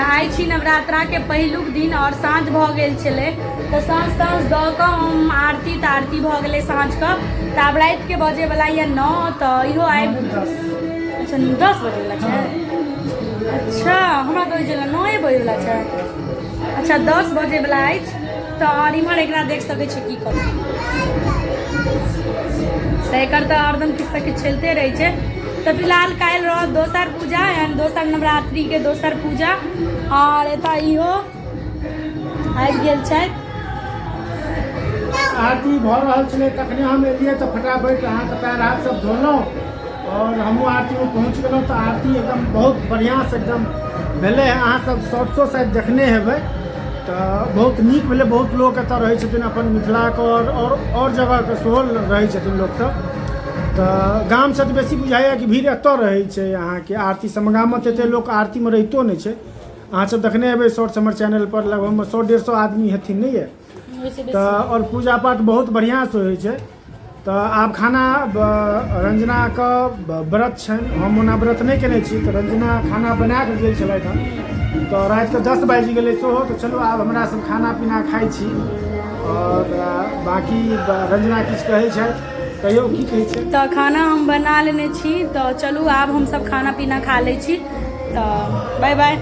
आइ छी नवरात्रा के पहिलुक दिन और साँझ भ गेल छलै तो साँझ दऽ कऽ हम आरती तारती भ गेलै साँझ के तऽ आब राति के बजे वाला या 9 तऽ इहो आबि अच्छा 10 बजे वाला छै। अच्छा हमरा तऽ चल 9 बजे वाला छै। अच्छा 10 बजे वाला अछि तऽ और इम्हर एकरा देख सकै छी की करू तऽ एकर तऽ हरदम किछु किछु चलते रहै छै। तो फिलहाल काल्हि रहत दोसर पूजा यानी दोसर नवरात्रि के दोसर पूजा और एतऽ इहो आबि गेल छथि। आरती भऽ रहल छलै तखने हम एलियै तऽ फटाफट अहाँके पैर हाथ सब धोलहुँ और हमहूँ आरतीमे पहुँच गेलहुँ तऽ आरती एकदम बहुत बढ़िआँसँ एकदम भेलै। अहाँ सब शॉर्ट्सो शायद देखने हेबै तऽ बहुत नीक भेलै। बहुत लोक एतऽ रहै छथिन अपन मिथिलाके और जगहके सेहो रहै छथिन लोकसब। तऽ गामसँ तऽ बेसी बुझाइए कि भीड़ एतऽ रहै छै अहाँके आरती सबमे। गाममे तऽ एतेक लोक आरतीमे रहितो नहि छै। अहाँसब देखने हेबै शॉर्ट्स हमर चैनलपर लगभग 100-150 आदमी हेथिन नहीं है तऽ और पूजा पाठ बहुत बढ़िआँसँ होइ छै। तऽ आब खाना रंजनाके व्रत छनि, हम ओना व्रत नहि केने छी तऽ रंजना खाना बना कऽ गेल छलथि हँ तऽ रातिके 10 बाजि गेलै सेहो। तऽ चलू आब हमरा सब खाना पीना खाइ छी और बाकी रंजना किछु कहै छथि कहियो की कहै छै। तऽ खाना हम बना लेने छी तऽ चलू आब हम सब खाना पीना खा लै छी तऽ बाय बाय।